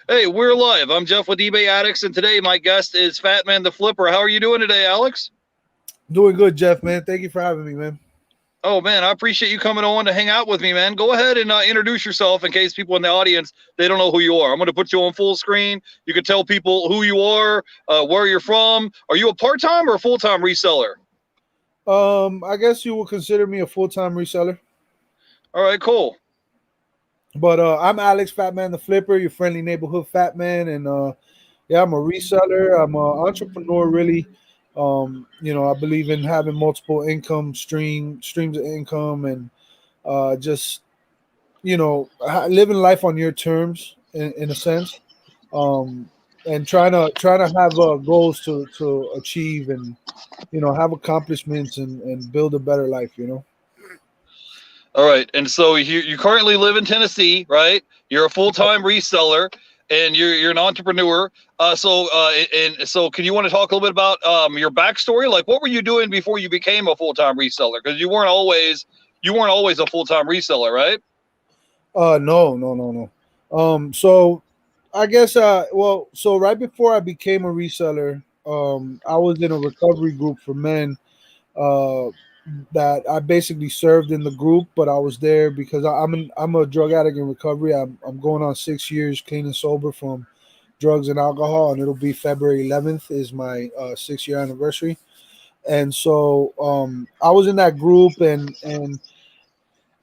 Hey, we're live. I'm Jeff with eBay Addicts, and today my guest is Fatman The Flipper. How are you doing today, Alex? Doing good, Jeff, man. Thank you for having me, man. Oh man, I appreciate you coming on to hang out with me, man. Go ahead and introduce yourself in case people in the audience they don't know who you are. I'm going to put you on full screen. You can tell people who you are, where you're from. Are you a part-time or a full-time reseller? I guess you would consider me a full-time reseller. All right, cool. But I'm Alex Fatman the Flipper, your friendly neighborhood fat man, and yeah, I'm a reseller. I'm an entrepreneur, really. I believe in having multiple streams of income, and just living life on your terms, in a sense, um, and trying to have goals to achieve, and have accomplishments, and build a better life. All right, and so you currently live in Tennessee, right? You're a full-time reseller, and you're an entrepreneur. So can you want to talk a little bit about your backstory? Like, what were you doing before you became a full-time reseller? Because you weren't always a full-time reseller, right? No, no, no, no. So I guess so right before I became a reseller, I was in a recovery group for men. Uh, that I basically served in the group, but I was there because I'm a drug addict in recovery. I'm going on 6 years clean and sober from drugs and alcohol, and it'll be February 11th is my 6 year anniversary. And so I was in that group, and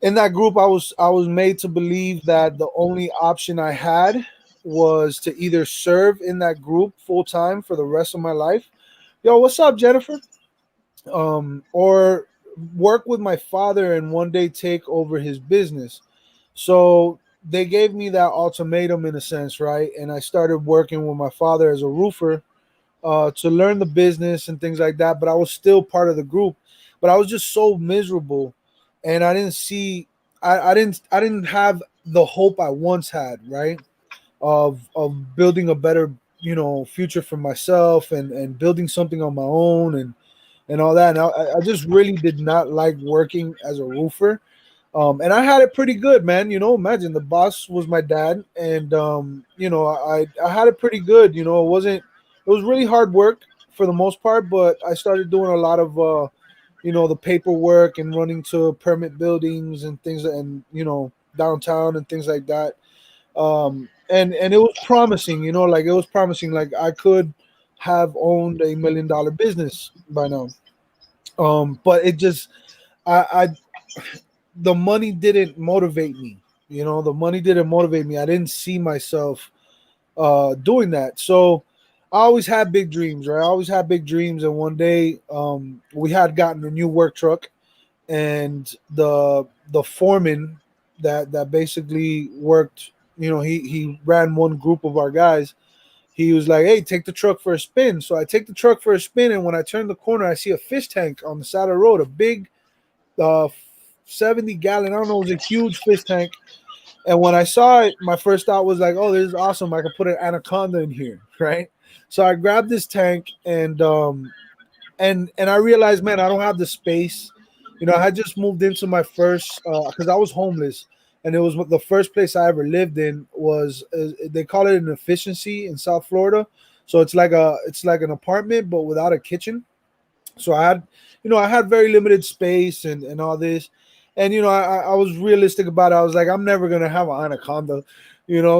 in that group I was made to believe that the only option I had was to either serve in that group full time for the rest of my life. Yo, what's up, Jennifer? Or work with my father and one day take over his business. So they gave me that ultimatum in a sense, right? And I started working with my father as a roofer to learn the business and things like that. But I was still part of the group. But I was just so miserable, and I didn't see, I didn't have the hope I once had, right? Of building a better, future for myself, and building something on my own, and all that. And I just really did not like working as a roofer. And I had it pretty good, man. Imagine the boss was my dad, and I had it pretty good. It was really hard work for the most part, but I started doing a lot of the paperwork and running to permit buildings and things, and downtown and things like that. And it was promising, like it was promising, like I could have owned $1 million business by now. But it just, I the money didn't motivate me. The money didn't motivate me. I didn't see myself doing that. So I always had big dreams, right? I always had big dreams. And one day, we had gotten a new work truck, and the foreman that basically worked, he ran one group of our guys. He was like, "Hey, take the truck for a spin." So I take the truck for a spin, and when I turn the corner, I see a fish tank on the side of the road, a big uh, 70-gallon. I don't know, it was a huge fish tank. And when I saw it, my first thought was like, "Oh, this is awesome! I could put an anaconda in here, right?" So I grabbed this tank, and I realized, man, I don't have the space. I had just moved into my first, because I was homeless, and it was the first place I ever lived in. Was they call it an efficiency in South Florida. So it's like an apartment but without a kitchen. So I had very limited space, and all this. And I was realistic about it. I was like, I'm never gonna have an anaconda.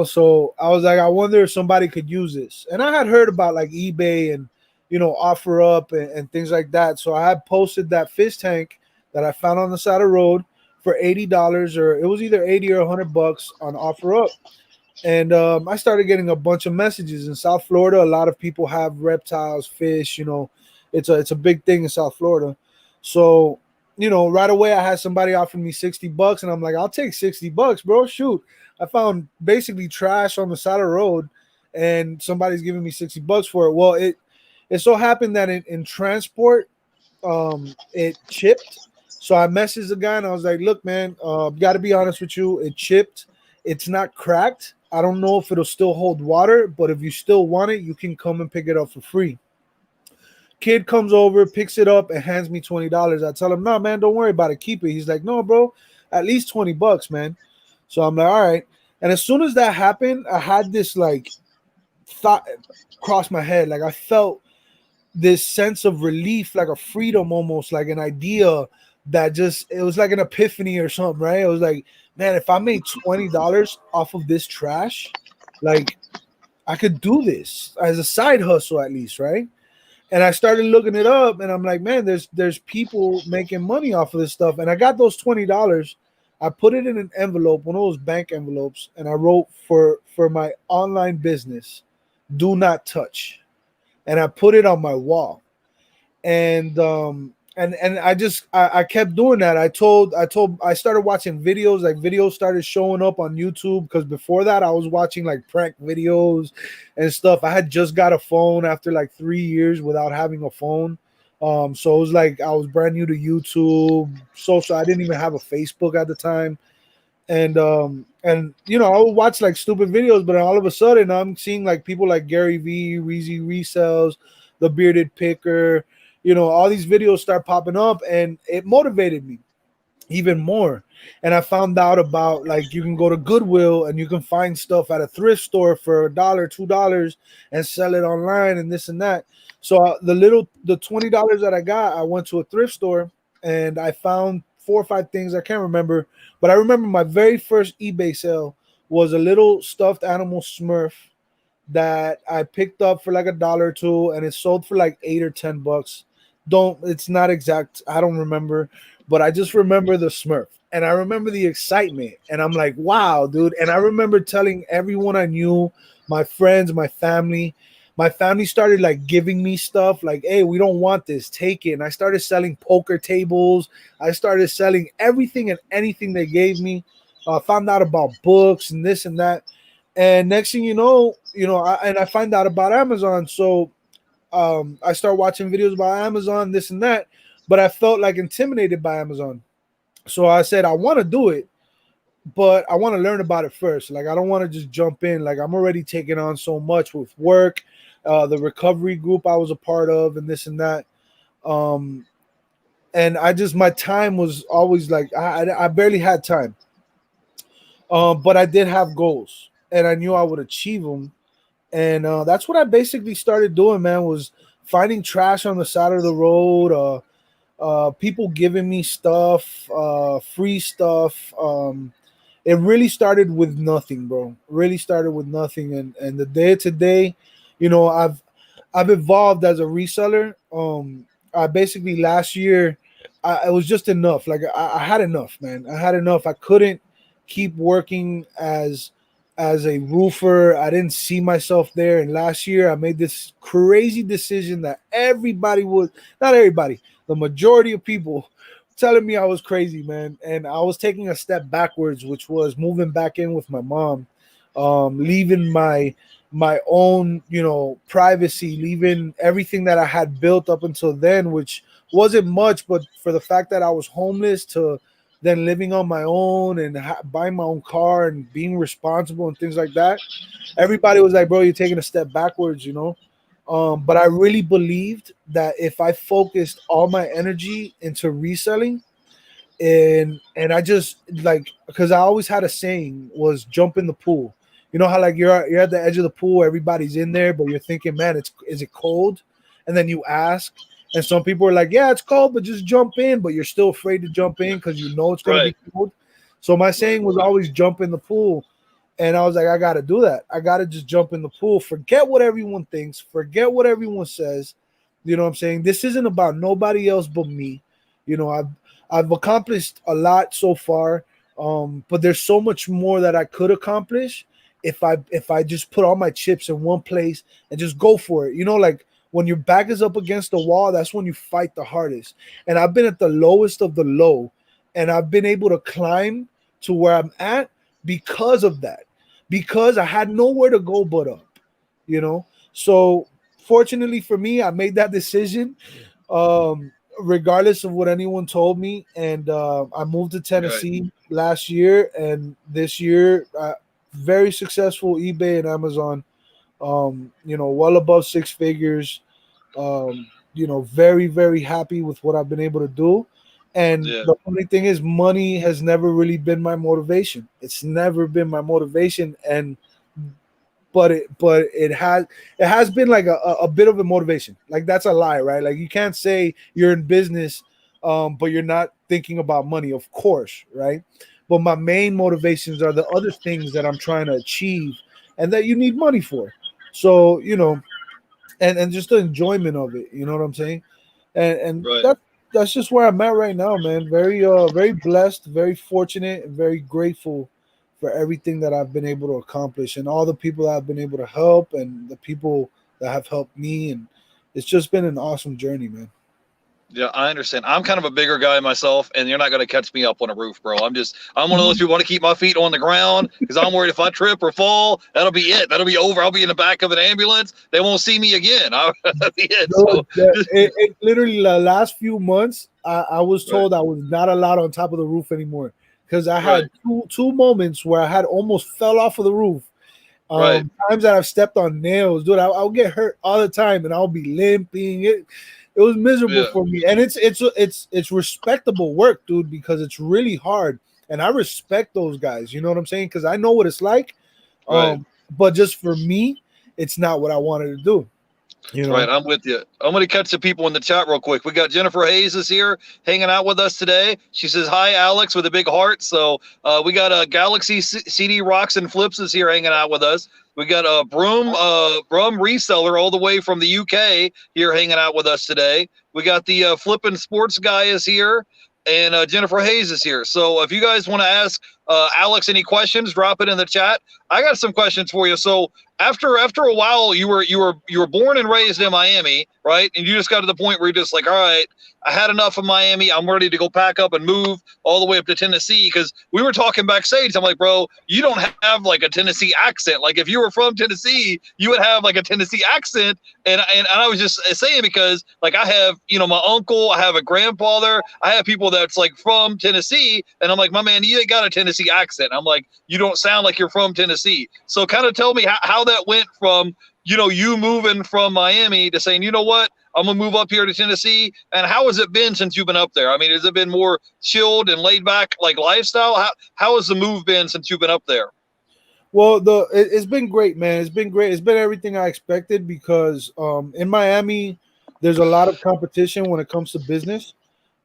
So I was like, I wonder if somebody could use this. And I had heard about like eBay and offer up, and things like that. So I had posted that fish tank that I found on the side of the road for $80, or it was either 80 or $100 on offer up. And I started getting a bunch of messages in South Florida. A lot of people have reptiles, fish. It's a big thing in South Florida. So right away I had somebody offer me $60, and I'm like, I'll take $60, bro. Shoot, I found basically trash on the side of the road, and somebody's giving me $60 for it. Well, it so happened that in transport, it chipped. So I messaged the guy, and I was like, look, man, got to be honest with you, it chipped. It's not cracked. I don't know if it'll still hold water, but if you still want it, you can come and pick it up for free. Kid comes over, picks it up, and hands me $20. I tell him, no, man, don't worry about it. Keep it. He's like, no, bro, at least $20, man. So I'm like, all right. And as soon as that happened, I had this like thought cross my head. Like I felt this sense of relief, like a freedom, almost like an idea that just it was like an epiphany or something, right? It was like, man, if I made $20 off of this trash, like I could do this as a side hustle at least, right? And I started looking it up, and I'm like, man, there's people making money off of this stuff. And I got those $20. I put it in an envelope, one of those bank envelopes, and I wrote for my online business, do not touch. And I put it on my wall. And I kept doing that. I started watching videos, like videos started showing up on YouTube, because before that I was watching like prank videos and stuff. I had just got a phone after like 3 years without having a phone. So it was like I was brand new to YouTube, social. I didn't even have a Facebook at the time. And I would watch like stupid videos, but all of a sudden I'm seeing like people like Gary V, Reezy Resells, the Bearded Picker, all these videos start popping up, and it motivated me even more. And I found out about, like, you can go to Goodwill and you can find stuff at a thrift store for $1, $2, and sell it online and this and that. So the $20 that I got, I went to a thrift store and I found four or five things I can't remember, but I remember my very first eBay sale was a little stuffed animal Smurf that I picked up for like $1 or two, and it sold for like $8 or $10. It's not exact, I don't remember, but I just remember the Smurf and I remember the excitement, and I'm like, wow, dude. And I remember telling everyone I knew, my friends, my family. My family started like giving me stuff like, hey, we don't want this, take it. And I started selling poker tables. I started selling everything and anything they gave me. Found out about books and this and that. And next thing I find out about Amazon. So I start watching videos about Amazon, this and that. But I felt like intimidated by Amazon. So I said, I want to do it, but I want to learn about it first. Like, I don't want to just jump in. Like, I'm already taking on so much with work, the recovery group I was a part of, and this and that. Um, and my time was always like, I barely had time. But I did have goals, and I knew I would achieve them. And that's what I basically started doing, man, was finding trash on the side of the road, people giving me stuff, free stuff. It really started with nothing, bro. Really started with nothing, and the day to day, I've evolved as a reseller. I basically last year, it was just enough. Like I had enough, man. I had enough. I couldn't keep working as a roofer. I didn't see myself there. And last year, I made this crazy decision that everybody would, not everybody, the majority of people telling me I was crazy, man. And I was taking a step backwards, which was moving back in with my mom, leaving my own, privacy, leaving everything that I had built up until then, which wasn't much, but for the fact that I was homeless, to then living on my own and buying my own car and being responsible and things like that. Everybody was like, bro, you're taking a step backwards. But I really believed that if I focused all my energy into reselling, and I just, like, because I always had a saying, was jump in the pool. You know how, like, you're at the edge of the pool, everybody's in there, but you're thinking, man, is it cold? And then you ask, and some people are like, yeah, it's cold, but just jump in. But you're still afraid to jump in because you know it's gonna Right. be cold. So my saying was always jump in the pool. And I was like, I got to do that. I got to just jump in the pool. Forget what everyone thinks. Forget what everyone says. You know what I'm saying? This isn't about nobody else but me. I've accomplished a lot so far, but there's so much more that I could accomplish if I just put all my chips in one place and just go for it. Like when your back is up against the wall, that's when you fight the hardest. And I've been at the lowest of the low, and I've been able to climb to where I'm at because of that, because I had nowhere to go but up, So fortunately for me, I made that decision, regardless of what anyone told me. And I moved to Right. Tennessee last year, and this year, very successful eBay and Amazon, well above six figures. Very, very happy with what I've been able to do. And Yeah. the funny thing is, money has never really been my motivation. It's never been my motivation, and but it has been like a bit of a motivation. Like that's a lie, right? Like you can't say you're in business, but you're not thinking about money, of course, right? But my main motivations are the other things that I'm trying to achieve, and that you need money for. So and just the enjoyment of it. You know what I'm saying? And Right. that's just where I'm at right now, man. Very blessed, very fortunate, and very grateful for everything that I've been able to accomplish, and all the people that I've been able to help, and the people that have helped me. And it's just been an awesome journey, man. Yeah, I understand. I'm kind of a bigger guy myself, and you're not going to catch me up on a roof, bro. I'm one of those people who want to keep my feet on the ground because I'm worried if I trip or fall, that'll be it. That'll be over. I'll be in the back of an ambulance. They won't see me again. That'll be it. No, So, just, it literally the last few months, I was right, told I was not allowed on top of the roof anymore because I right, had two moments where I had almost fell off of the roof. right. Times that I've stepped on nails, dude, I'll get hurt all the time, and I'll be limping. It was miserable Yeah, for me, and it's respectable work, dude, because it's really hard, and I respect those guys. You know what I'm saying? Because I know what it's like. right. But just for me, it's not what I wanted to do. You Right, know. I'm with you. I'm going to catch the people in the chat real quick. We got Jennifer Hayes is here hanging out with us today. She says, hi, Alex, with a big heart. So we got Galaxy CD Rocks and Flips is here hanging out with us. We got a Brum reseller all the way from the UK here hanging out with us today. We got the Flippin' Sports guy is here. And Jennifer Hayes is here. So if you guys want to ask Alex any questions, drop it in the chat. I got some questions for you. So after a while, you were born and raised in Miami, right? And you just got to the point where you're just like, all right, I had enough of Miami. I'm ready to go pack up and move all the way up to Tennessee. Because we were talking backstage. I'm like, bro, you don't have like a Tennessee accent. Like if you were from Tennessee, you would have like a Tennessee accent. And I was just saying because like I have my uncle, I have a grandfather, I have people that's like from Tennessee, and I'm like, my man, you ain't got a Tennessee accent. I'm like, you don't sound like you're from Tennessee. So kind of tell me how that went from you moving from Miami to saying, you know what, I'm gonna move up here to Tennessee. And how has it been since you've been up there? I mean, has it been more chilled and laid back like lifestyle? How has the move been since you've been up there? Well, it's been great, man. It's been great. It's been everything I expected because in Miami, there's a lot of competition when it comes to business.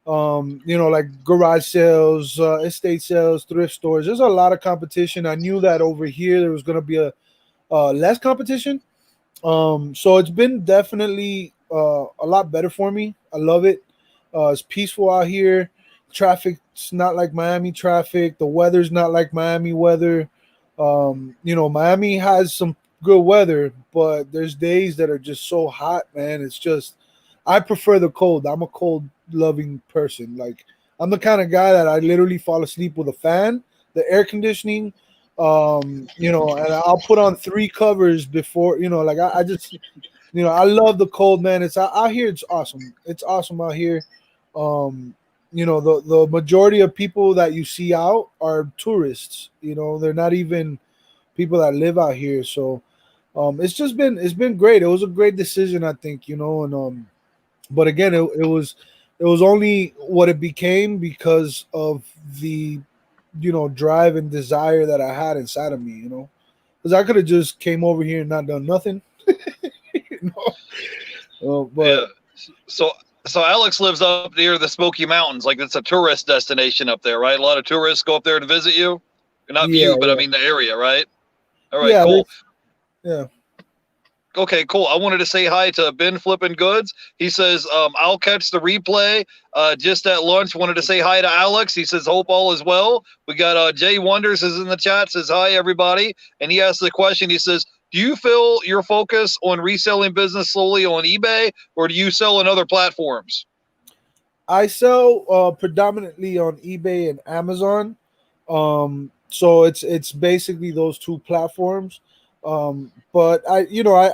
Like garage sales, estate sales, thrift stores. There's a lot of competition. I knew that over here there was going to be a less competition. So it's been definitely a lot better for me. I love it. It's peaceful out here. Traffic's not like Miami traffic. The weather's not like Miami weather. Miami has some good weather, but there's days that are just so hot, man. It's just I prefer the cold. I'm a cold loving person. Like I'm the kind of guy that I literally fall asleep with a fan, the air conditioning, and I'll put on three covers before, like I just, I love the cold, man. It's out here. It's awesome. It's awesome out here. The majority of people that you see out are tourists. They're not even people that live out here. So, it's been great. It was a great decision, I think, and but again, it was only what it became because of the drive and desire that I had inside of me, because I could have just came over here and not done nothing. you know? Yeah. But So so Alex lives up near the Smoky Mountains. Like it's a tourist destination up there, right? A lot of tourists go up there to visit you. Not yeah, you, but I yeah, mean the area, right? All right, yeah, cool. yeah. Okay, cool. I wanted to say hi to Ben Flippin' Goods. He says, I'll catch the replay just at lunch. Wanted to say hi to Alex. He says, hope all is well. We got Jay Wonders is in the chat, says hi, everybody. And he asked the question, he says, do you feel your focus on reselling business solely on eBay, or do you sell on other platforms? I sell predominantly on eBay and Amazon. So it's basically those two platforms. But I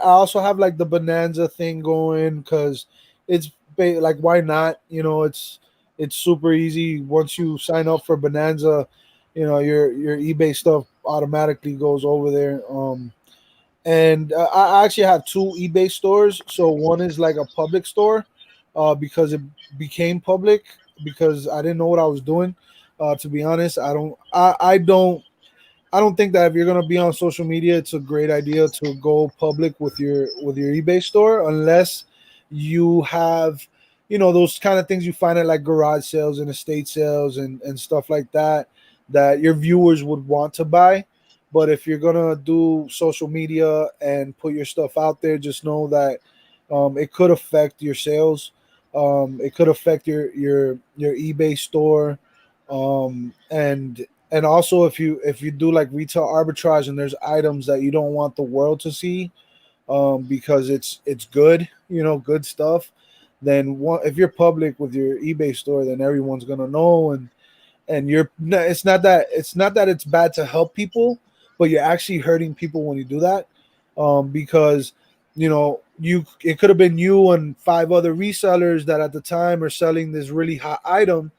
also have like the Bonanza thing going because it's like why not? It's super easy once you sign up for Bonanza. Your eBay stuff automatically goes over there. And I actually have two eBay stores. So one is like a public store because it became public, because I didn't know what I was doing. To be honest, I don't think that if you're gonna be on social media, it's a great idea to go public with your eBay store unless you have, you know, those kind of things you find at like garage sales and estate sales and stuff like that that your viewers would want to buy. But if you're gonna do social media and put your stuff out there, just know that it could affect your sales. It could affect your eBay store, and also if you do like retail arbitrage and there's items that you don't want the world to see, because it's good, you know, good stuff, then if you're public with your eBay store, then everyone's gonna know. And you're no, it's not that it's bad to help people, but you're actually hurting people when you do that, because you know you it could have been you and five other resellers that at the time are selling this really hot item,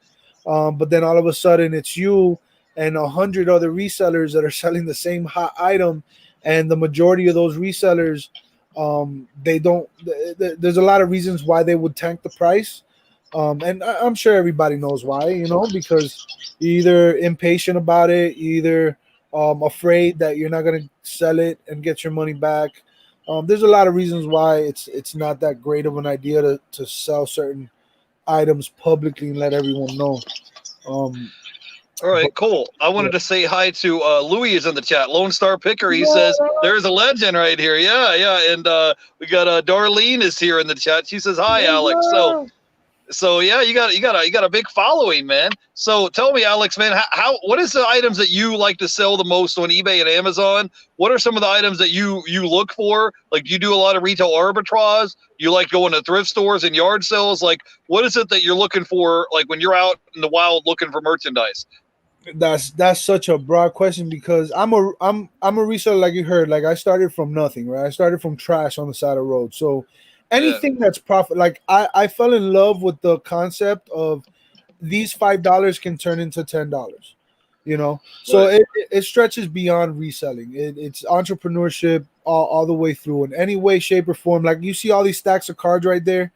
but then all of a sudden it's you and 100 other resellers that are selling the same hot item, and the majority of those resellers, they don't. There's a lot of reasons why they would tank the price, and I'm sure everybody knows why. You know, because you're either impatient about it, you're either afraid that you're not going to sell it and get your money back. There's a lot of reasons why it's not that great of an idea to sell certain items publicly and let everyone know. Um, All but right, cool. I yeah. wanted to say hi to Louis is in the chat. Lone Star Picker. He says Yeah, there's a legend right here. Yeah, yeah. And we got Darlene is here in the chat. She says hi, Alex. yeah. So yeah, you got a big following, man. So tell me, Alex, man, how what is the items that you like to sell the most on eBay and Amazon? What are some of the items that you look for? Like, do you do a lot of retail arbitrage? You like going to thrift stores and yard sales? Like, what is it that you're looking for? Like when you're out in the wild looking for merchandise? That's such a broad question because I'm a reseller, like you heard. Like I started from nothing, right? I started from trash on the side of the road. So Yeah, anything that's profit, like I fell in love with the concept of these $5 can turn into $10. You know, so right. it stretches beyond reselling. It's entrepreneurship all the way through in any way, shape, or form. Like you see all these stacks of cards right there.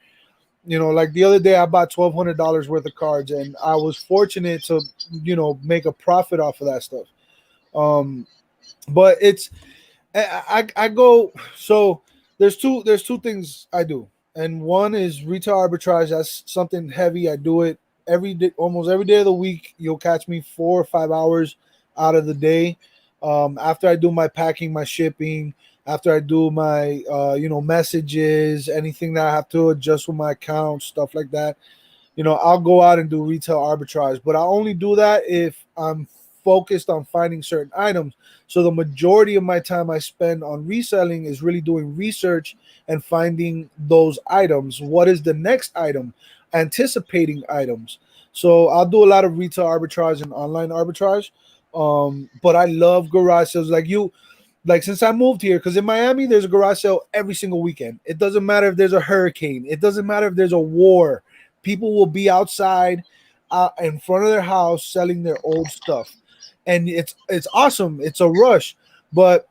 You know, like the other day I bought $1,200 worth of cards, and I was fortunate to, you know, make a profit off of that stuff. Um, but it's I go so there's two things I do, and one is retail arbitrage. That's something heavy. I do it every day, almost every day of the week. You'll catch me 4 or 5 hours out of the day. After I do my packing, my shipping, after I do my you know, messages, anything that I have to adjust with my account, stuff like that, you know, I'll go out and do retail arbitrage, but I only do that if I'm focused on finding certain items. So the majority of my time I spend on reselling is really doing research and finding those items. What is the next item? Anticipating items. So I'll do a lot of retail arbitrage and online arbitrage. But I love garage sales. Like you, like since I moved here, because in Miami there's a garage sale every single weekend. It doesn't matter if there's a hurricane. It doesn't matter if there's a war. People will be outside, in front of their house selling their old stuff, and it's awesome. It's a rush, but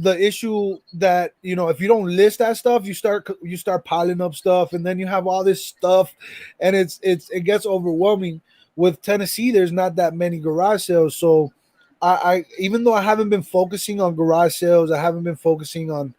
the issue that, you know, if you don't list that stuff, you start piling up stuff, and then you have all this stuff, and it gets overwhelming. With Tennessee, there's not that many garage sales, so I even though I haven't been focusing on garage sales, I haven't been focusing on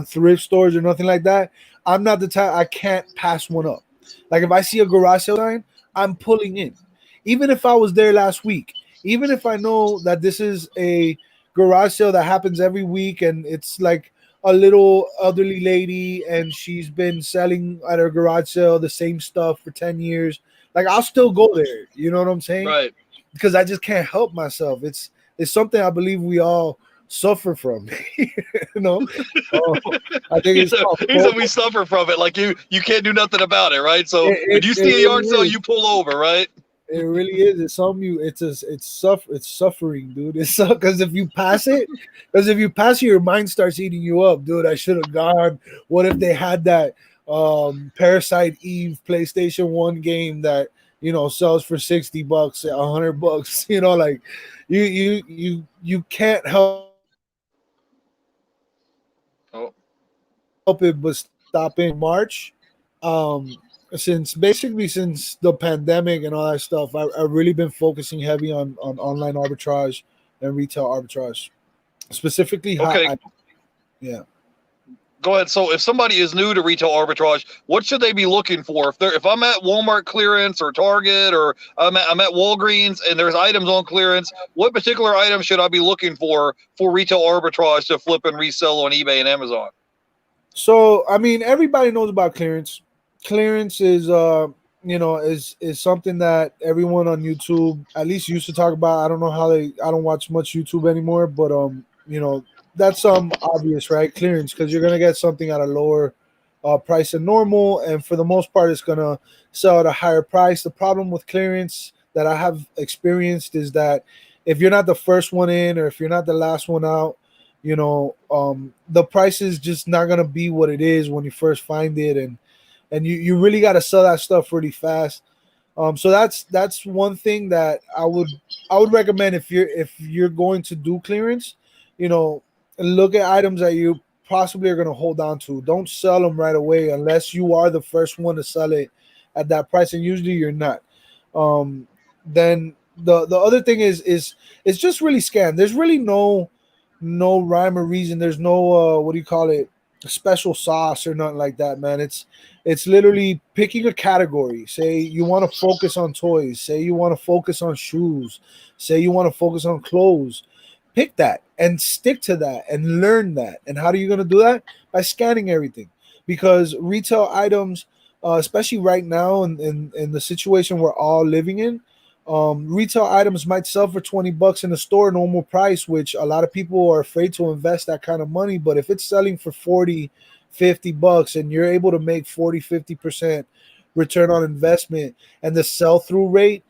thrift stores or nothing like that. I'm not the type, I can't pass one up. Like if I see a garage sale sign, I'm pulling in. Even if I was there last week, even if I know that this is a garage sale that happens every week and it's like a little elderly lady and she's been selling at her garage sale the same stuff for 10 years, like I'll still go there. You know what I'm saying? Right. Because I just can't help myself. It's something I believe we all suffer from. You know, uh, I think He it's said called he said we FOMO. suffer from it. Like you can't do nothing about it, right? So when you It see a really yard sale, is. you pull over, right? It really is. It's some you. It's suffering, dude. It's because if you pass it, your mind starts eating you up, dude. I should have gone. What if they had that Parasite Eve PlayStation 1 game that, you know, sells for $60, $100? You know, like you can't help it but stop in Oh, in March. Um, since the pandemic and all that stuff, I've really been focusing heavy on online arbitrage and retail arbitrage, specifically hot Okay, items. Yeah. go ahead. So if somebody is new to retail arbitrage, what should they be looking for? If I'm at Walmart clearance or Target, or I'm at Walgreens and there's items on clearance, what particular items should I be looking for retail arbitrage to flip and resell on eBay and Amazon? So I mean, everybody knows about clearance. Clearance is is something that everyone on YouTube at least used to talk about. I don't know how they. I don't watch much YouTube anymore, but that's obvious, right? Clearance, because you're gonna get something at a lower price than normal, and for the most part, it's gonna sell at a higher price. The problem with clearance that I have experienced is that if you're not the first one in, or if you're not the last one out, the price is just not gonna be what it is when you first find it, and you really got to sell that stuff really fast. So that's one thing that I would recommend if you're going to do clearance, you know, look at items that you possibly are going to hold on to. Don't sell them right away unless you are the first one to sell it at that price, and usually you're not. Then the other thing is it's just really scam. There's really no rhyme or reason. There's no what do you call it, special sauce or nothing like that, man. It's literally picking a category. Say you want to focus on toys. Say you want to focus on shoes. Say you want to focus on clothes. Pick that and stick to that and learn that. And how are you going to do that? By scanning everything. Because retail items, especially right now in the situation we're all living in, retail items might sell for $20 in the store normal price, which a lot of people are afraid to invest that kind of money. But if it's selling for 40, $50 and you're able to make 40-50% return on investment, and the sell-through rate,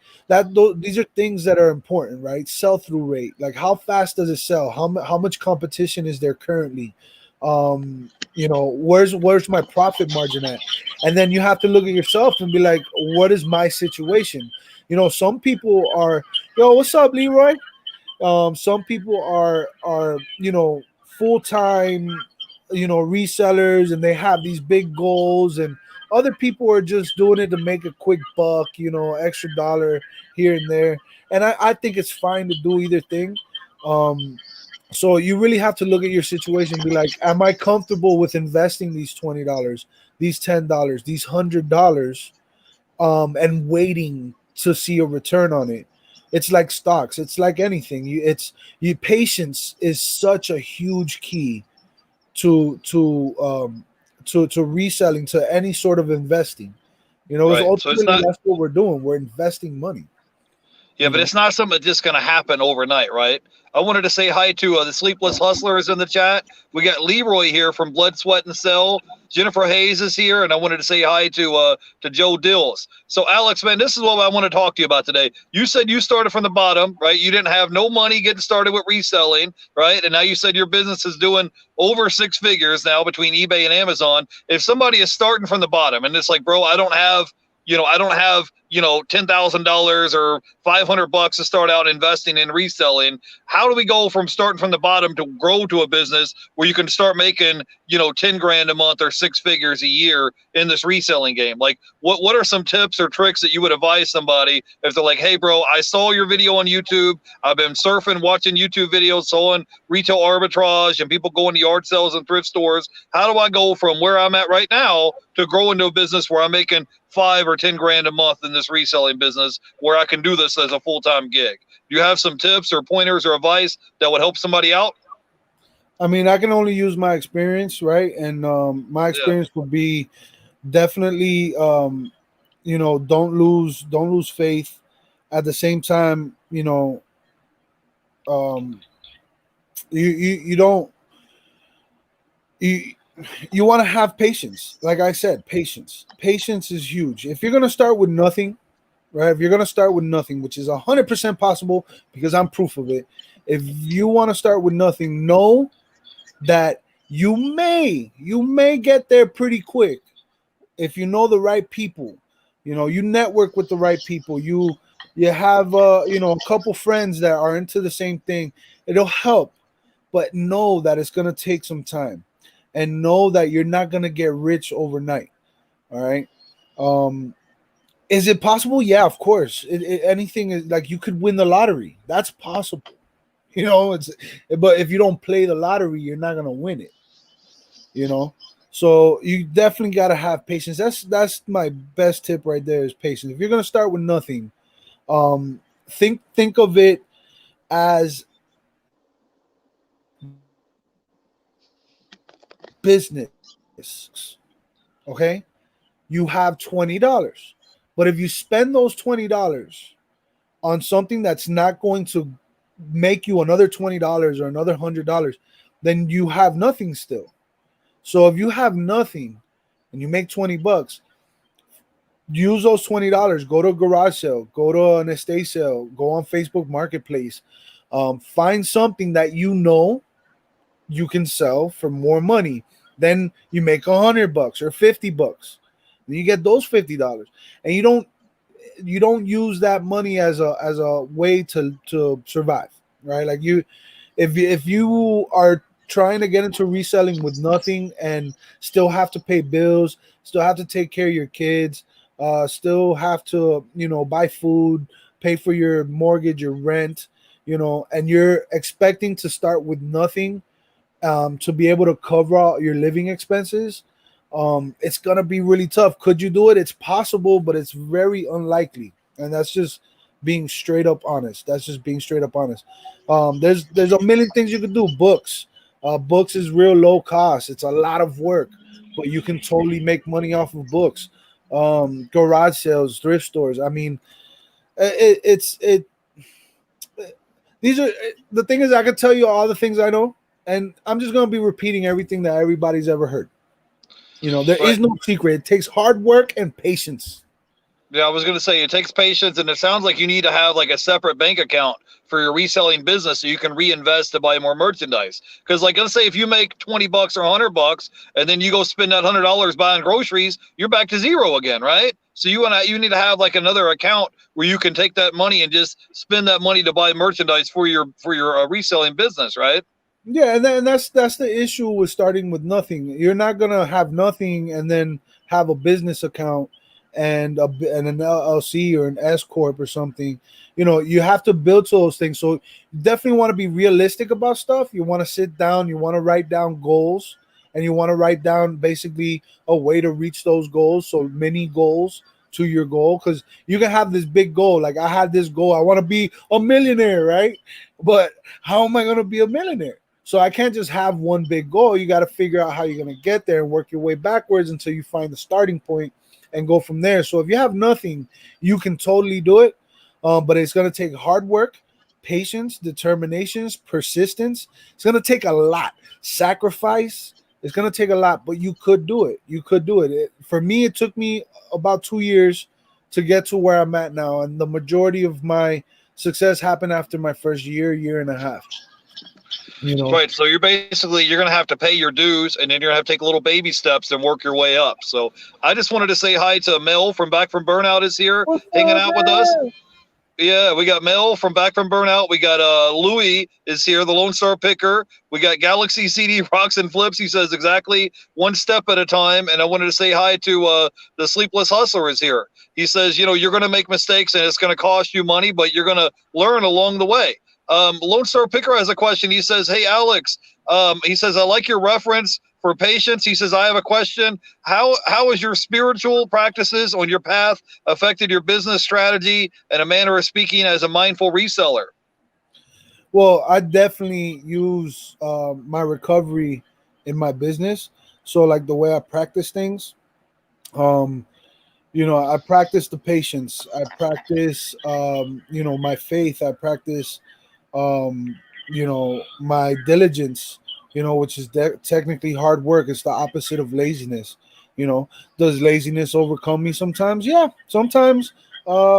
these are things that are important, right? Sell-through rate, like how fast does it sell, how much competition is there currently, where's my profit margin at? And then you have to look at yourself and be like, what is my situation? Some people are, yo, what's up, Leroy? Some people are full time, resellers, and they have these big goals, and other people are just doing it to make a quick buck, extra dollar here and there. And I think it's fine to do either thing. So you really have to look at your situation and be like, am I comfortable with investing these $20, these $10, these $100, and waiting to see a return on it? It's like stocks. It's like anything. Patience is such a huge key to reselling, to any sort of investing. Because Right. So it's ultimately not. that's what we're doing. We're investing money. Yeah, You but know. it's not something that's just going to happen overnight, right? I wanted to say hi to the Sleepless Hustlers in the chat. We got Leroy here from Blood, Sweat, and Cell. Jennifer Hayes is here, and I wanted to say hi to Joe Dills. So, Alex, man, this is what I want to talk to you about today. You said you started from the bottom, right? You didn't have no money getting started with reselling, right? And now you said your business is doing over six figures now between eBay and Amazon. If somebody is starting from the bottom and it's like, bro, I don't have $10,000 or $500 to start out investing in reselling. How do we go from starting from the bottom to grow to a business where you can start making 10 grand a month or six figures a year in this reselling game? Like, what are some tips or tricks that you would advise somebody if they're like, hey bro, I saw your video on YouTube, I've been surfing, watching YouTube videos, selling retail arbitrage and people going to yard sales and thrift stores. How do I go from where I'm at right now to grow into a business where I'm making 5 or 10 grand a month in this reselling business, where I can do this as a full-time gig? Do you have some tips or pointers or advice that would help somebody out? I mean, I can only use my experience, right? And my Yeah. experience would be definitely, don't lose faith. At the same time, um, you don't you you want to have patience. Like I said, patience is huge. If you're gonna start with nothing, right? If you're gonna start with nothing, which is 100% possible because I'm proof of it. If you want to start with nothing, know that you may get there pretty quick if you know the right people. You network with the right people. You have a couple friends that are into the same thing. It'll help, but know that it's gonna take some time, and know that you're not gonna get rich overnight. All right. Um, is it possible? Yeah, of course. Anything is like you could win the lottery. That's possible. It's but if you don't play the lottery, you're not gonna win it. You know, so you definitely gotta have patience. That's my best tip right there is patience. If you're gonna start with nothing, um, think of it as business. Okay, you have $20, but if you spend those $20 on something that's not going to make you another $20 or another $100, then you have nothing still. So if you have nothing and you make $20, use those $20. Go to a garage sale, go to an estate sale, go on Facebook Marketplace, find something that you can sell for more money. Then you make $100 or $50. Then you get those $50, and you don't use that money as a way to survive, right? Like if you are trying to get into reselling with nothing and still have to pay bills, still have to take care of your kids, still have to buy food, pay for your mortgage, your rent, and you're expecting to start with nothing, to be able to cover all your living expenses, it's gonna be really tough. Could you do it? It's possible, but it's very unlikely. And that's just being straight up honest. That's just being straight up honest. There's a million things you could do. Books is real low cost. It's a lot of work, but you can totally make money off of books. Garage sales, thrift stores. I mean, it's it. These are the thing is I could tell you all the things I know, and I'm just gonna be repeating everything that everybody's ever heard. There is Right. no secret. It takes hard work and patience. Yeah, I was going to say it takes patience, and it sounds like you need to have like a separate bank account for your reselling business so you can reinvest to buy more merchandise. Because, like, let's say if you make $20 or $100, and then you go spend that $100 buying groceries, you're back to zero again, right? So you need to have like another account where you can take that money and just spend that money to buy merchandise for your reselling business, right? Yeah, and that's the issue with starting with nothing. You're not gonna have nothing and then have a business account and an LLC or an S corp or something. You have to build to those things. So you definitely want to be realistic about stuff. You want to sit down. You want to write down goals, and you want to write down basically a way to reach those goals. So many goals to your goal, because you can have this big goal. Like I had this goal. I want to be a millionaire, right? But how am I going to be a millionaire? So I can't just have one big goal. You got to figure out how you're going to get there and work your way backwards until you find the starting point and go from there. So if you have nothing, you can totally do it. But it's going to take hard work, patience, determinations, persistence. It's going to take a lot. Sacrifice. It's going to take a lot, but you could do it. You could do it. For me, it took me about 2 years to get to where I'm at now. And the majority of my success happened after my first year and a half. You know, Right. So you're going to have to pay your dues, and then you're going to have to take little baby steps and work your way up. So I just wanted to say hi to Mel from Back from Burnout is here what's hanging up, out with us. man? Yeah, we got Mel from Back from Burnout. We got Louis is here, the Lone Star Picker. We got Galaxy CD Rocks and Flips. He says exactly one step at a time. And I wanted to say hi to the Sleepless Hustler is here. He says, you're going to make mistakes and it's going to cost you money, but you're going to learn along the way. Lone Star Picker has a question. He says, hey, Alex, he says, I like your reference for patience. He says, I have a question. How has your spiritual practices on your path affected your business strategy and a manner of speaking as a mindful reseller? Well, I definitely use my recovery in my business. So, like the way I practice things, um, I practice the patience. I practice, my faith. I practice, my diligence. Which is technically hard work. It's the opposite of laziness. Does laziness overcome me sometimes? Yeah, sometimes.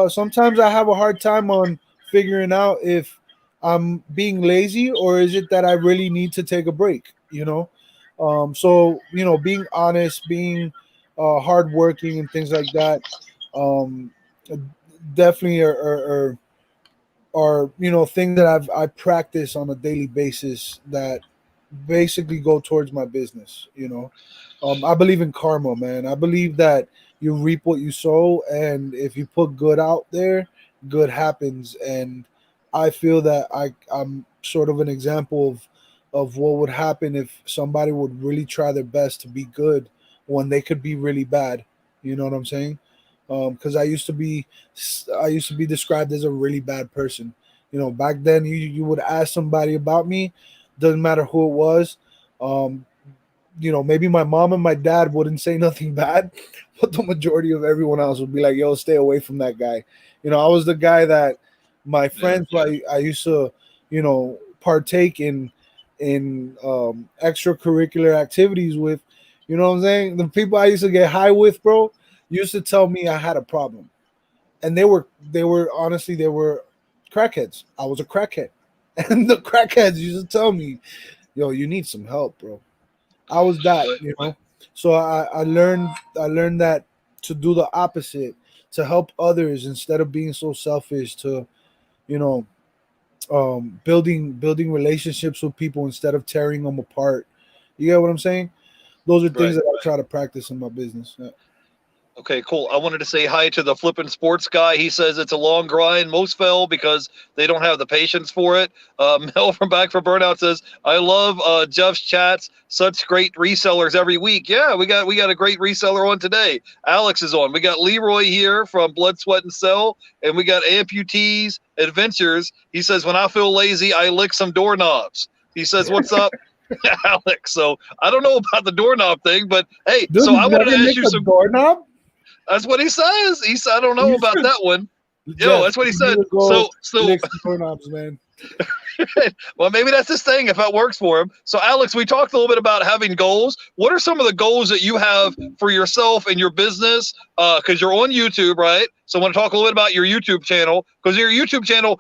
Sometimes I have a hard time on figuring out if I'm being lazy or is it that I really need to take a break. So being honest, being hardworking, and things like that, um, definitely are things that I practice on a daily basis that basically go towards my business. I believe in karma, man. I believe that you reap what you sow, and if you put good out there, good happens. And I feel that I'm sort of an example of what would happen if somebody would really try their best to be good when they could be really bad. You know what I'm saying? Because I used to be described as a really bad person. You know, back then you would ask somebody about me, doesn't matter who it was. Um, you know, maybe my mom and my dad wouldn't say nothing bad, but the majority of everyone else would be like, "Yo, stay away from that guy." You know, I was the guy that my Yeah. friends, I used to, you know, partake in extracurricular activities with. You know what I'm saying? The people I used to get high with, bro, used to tell me I had a problem, and they were honestly they were crackheads. I was a crackhead, and the crackheads used to tell me, "Yo, you need some help, bro." I was that, But you know. So I learned that to do the opposite, to help others instead of being so selfish, to you know, building relationships with people instead of tearing them apart. You get what I'm saying? Those are things right. that I try to practice in my business. Yeah. Okay, cool. I wanted to say hi to the flippin' sports guy. He says it's a long grind. Most fail because they don't have the patience for it. Mel from Back for Burnout says, "I love Jeff's chats. Such great resellers every week." Yeah, we got a great reseller on today. Alex is on. We got Leroy here from Blood, Sweat, and Cell, and we got Amputees Adventures. He says, "When I feel lazy, I lick some doorknobs." He says, "What's up?" Alex. So I don't know about the doorknob thing, but hey, Dude, so you I wanted never to ask lick you a some. doorknob? That's what he says. He said, I don't know You about should, that one. Yo, Jeff. that's what he You need said. to go So, lick some doorknobs, man. well, maybe that's his thing if that works for him. So, Alex, we talked a little bit about having goals. What are some of the goals that you have for yourself and your business? Because you're on YouTube, right? So, I want to talk a little bit about your YouTube channel. Because your YouTube channel,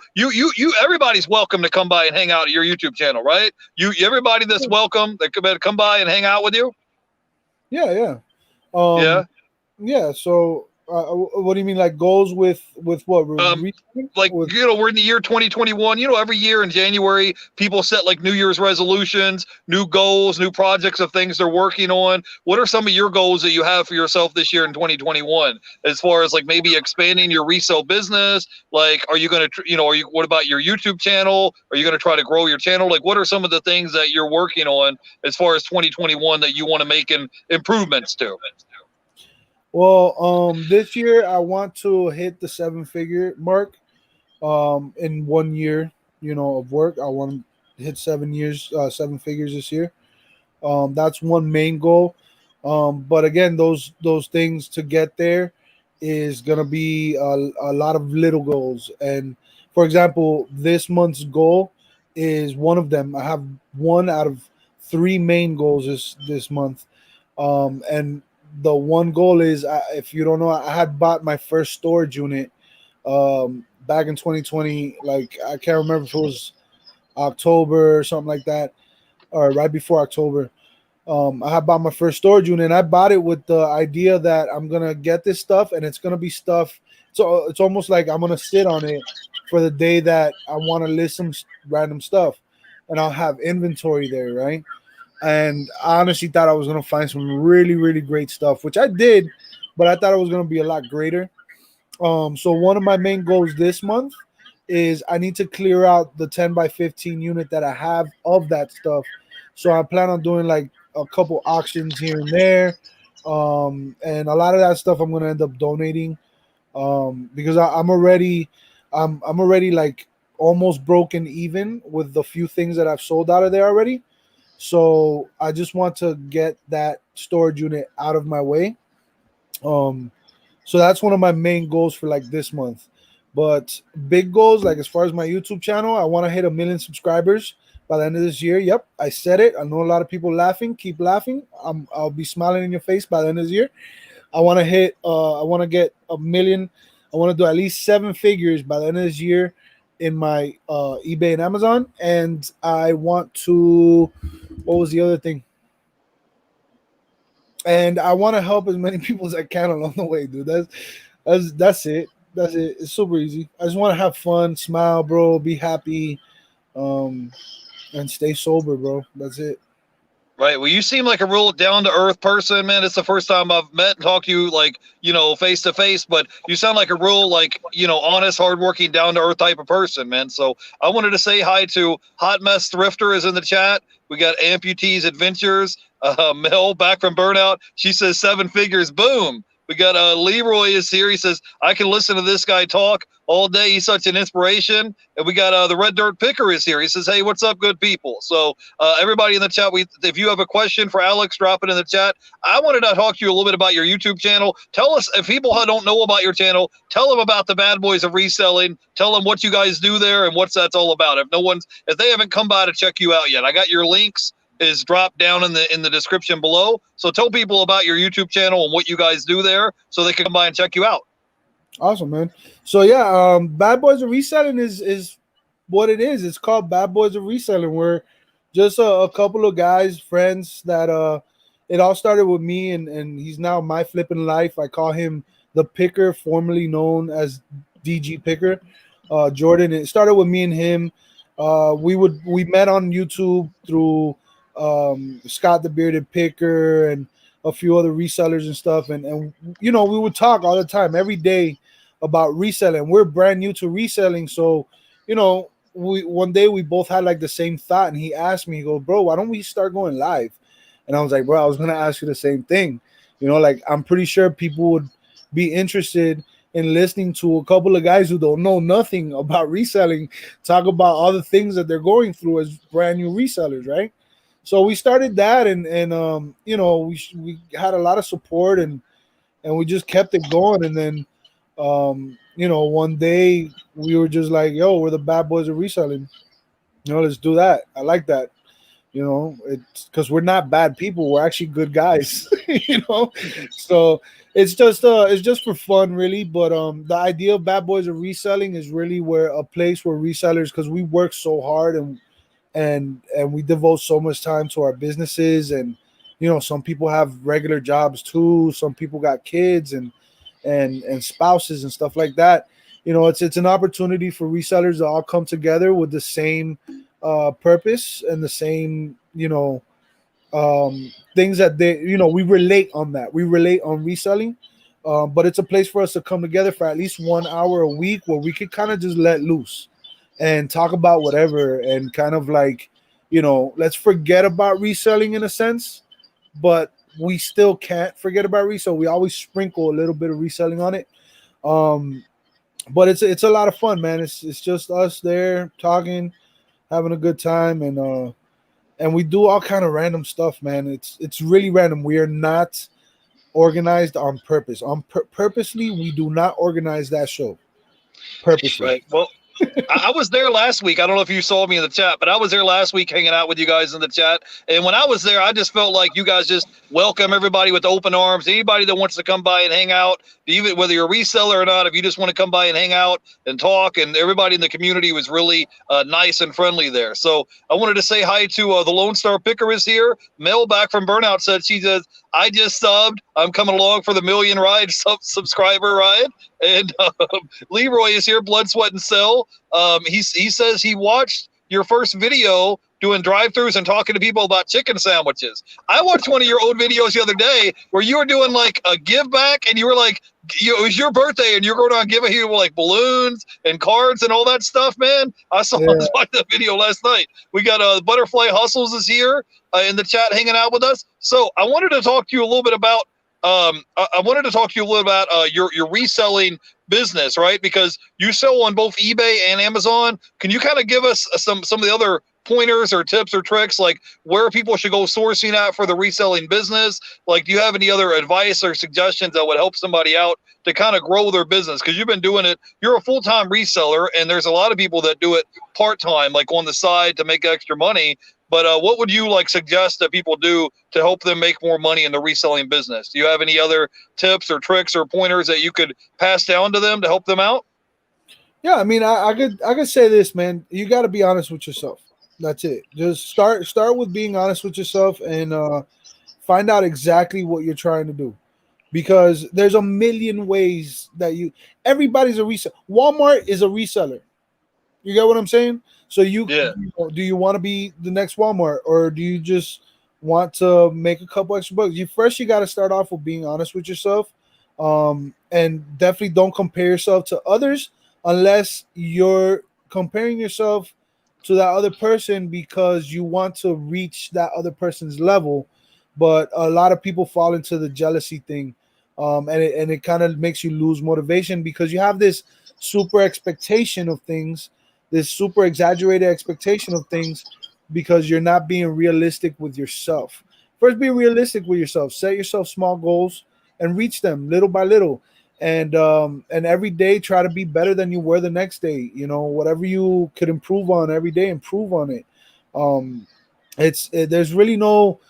everybody's welcome to come by and hang out at your YouTube channel, right? Everybody that's welcome, that could come by and hang out with you. Yeah, yeah. Yeah. Yeah. So, what do you mean, like goals with what? um like With we're in the year 2021. Every year in January people set like New Year's resolutions, new goals, new projects of things they're working on. What are some of your goals that you have for yourself this year in 2021, as far as like maybe expanding your resale business? Like, are you going to are you what about your YouTube channel? Are you going to try to grow your channel? Like, what are some of the things that you're working on as far as 2021 that you want to make improvements to? well, this year I want to hit the seven figure mark. In 1 year, of work, I want to hit 7 years, 7 figures this year. That's one main goal. But again, those things to get there is gonna be a lot of little goals. And for example, this month's goal is one of them. I have one out of three main goals this month. And the one goal is, if you don't know, I had bought my first storage unit back in 2020. Like, I can't remember if it was October or something like that, or right before October. I had bought my first storage unit, and I bought it with the idea that I'm gonna get this stuff, and it's gonna be stuff. So it's almost like I'm gonna sit on it for the day that I want to list some random stuff, and I'll have inventory there, right? And I honestly thought I was gonna find some really, really great stuff, which I did, but I thought it was gonna be a lot greater. So one of my main goals this month is I need to clear out the 10 by 15 unit that I have of that stuff. So I plan on doing like a couple auctions here and there. And a lot of that stuff I'm gonna end up donating. Because I'm already like almost broken even with the few things that I've sold out of there already. So I just want to get that storage unit out of my way. Um, so that's one of my main goals for like this month. But big goals, like as far as my YouTube channel, I want to hit 1 million subscribers by the end of this year. Yep, I said it. I know a lot of people laughing. Keep laughing. I'll be smiling in your face by the end of this year. I want to hit. I want to get 1 million. I want to do at least 7 figures by the end of this year in my eBay and Amazon. And I want to. What was the other thing? And I want to help as many people as I can along the way, dude. That's it. That's it. It's super easy. I just want to have fun, smile, bro, be happy, um, and stay sober, bro. That's it. Right. Well, you seem like a real down to earth person, man. It's the first time I've met and talked to you, like, face to face, but you sound like a real, like, honest, hardworking, down to earth type of person, man. So I wanted to say hi to Hot Mess Thrifter is in the chat. We got Amputees Adventures, Mel back from Burnout. She says 7 figures. Boom. We got Leroy is here. He says, I can listen to this guy talk all day. He's such an inspiration. And we got the Red Dirt Picker is here. He says, hey, what's up, good people? So everybody in the chat, if you have a question for Alex, drop it in the chat. I wanted to talk to you a little bit about your YouTube channel. Tell us, if people don't know about your channel, tell them about the Bad Boys of Reselling. Tell them what you guys do there and what's that's all about. If they haven't come by to check you out yet, I got your links is dropped down in the description below. So tell people about your YouTube channel and what you guys do there so they can come by and check you out. Awesome, man. So yeah, Bad Boys of Reselling is what it is. It's called Bad Boys of Reselling. We're just a couple of guys, friends that it all started with me, and he's now my flipping life. I call him the Picker, formerly known as DG Picker. Jordan. It started with me and him. We met on YouTube through Scott the Bearded Picker and a few other resellers and stuff, and we would talk all the time, every day, about reselling. We're brand new to reselling, so one day we both had like the same thought, and he asked me, he goes, bro, why don't we start going live? And I was like, bro, I was gonna ask you the same thing. Like, I'm pretty sure people would be interested in listening to a couple of guys who don't know nothing about reselling talk about all the things that they're going through as brand new resellers, right? So we started that, and we had a lot of support, and we just kept it going. And then one day we were just like, yo, we're the Bad Boys of Reselling. Let's do that. I like that. It's because we're not bad people. We're actually good guys. So it's just for fun, really. But the idea of Bad Boys of Reselling is really where a place where resellers, because we work so hard, and we devote so much time to our businesses, and some people have regular jobs too, some people got kids and spouses and stuff like that. It's an opportunity for resellers to all come together with the same purpose and the same things that we relate on that. We relate on reselling, but it's a place for us to come together for at least 1 hour a week where we could kind of just let loose and talk about whatever, and kind of like, let's forget about reselling in a sense, but we still can't forget about resale. We always sprinkle a little bit of reselling on it. But it's a lot of fun, man. It's just us there talking, having a good time, and we do all kind of random stuff, man. It's really random. We are not organized on purpose. Purposely, we do not organize that show purposely. Right. Well, I was there last week. I don't know if you saw me in the chat, but I was there last week hanging out with you guys in the chat. And when I was there, I just felt like you guys just welcome everybody with open arms. Anybody that wants to come by and hang out, even whether you're a reseller or not, if you just want to come by and hang out and talk, and everybody in the community was really nice and friendly there. So I wanted to say hi to the Lone Star Picker is here. Mel back from Burnout she says, I just subbed. I'm coming along for the million ride subscriber ride. And Leroy is here, Blood, Sweat, and Cell. He says he watched your first video doing drive-thrus and talking to people about chicken sandwiches. I watched one of your old videos the other day where you were doing like a give back, and you were like, it was your birthday, and you're going around giving people like balloons and cards and all that stuff, man. I watched that video last night. We got Butterfly Hustles is here in the chat hanging out with us. So I wanted to talk to you a little bit about your reselling business, right? Because you sell on both eBay and Amazon. Can you kind of give us some of the other pointers or tips or tricks, like where people should go sourcing at for the reselling business? Like, do you have any other advice or suggestions that would help somebody out to kind of grow their business? Because you've been doing it, you're a full-time reseller, and there's a lot of people that do it part-time, like on the side to make extra money. But what would you suggest that people do to help them make more money in the reselling business? Do you have any other tips or tricks or pointers that you could pass down to them to help them out? Yeah, I mean, I could say this, man. You got to be honest with yourself. That's it. Just start with being honest with yourself, and find out exactly what you're trying to do. Because there's a million ways that everybody's a reseller. Walmart is a reseller. You get what I'm saying? So do you want to be the next Walmart, or do you just want to make a couple extra bucks, you got to start off with being honest with yourself, and definitely don't compare yourself to others unless you're comparing yourself to that other person because you want to reach that other person's level. But a lot of people fall into the jealousy thing, and it kind of makes you lose motivation because you have this super expectation of things, this super exaggerated expectation of things, because you're not being realistic with yourself. First, be realistic with yourself. Set yourself small goals and reach them little by little. And every day try to be better than you were the next day. Whatever you could improve on every day, improve on it. Um, there's really no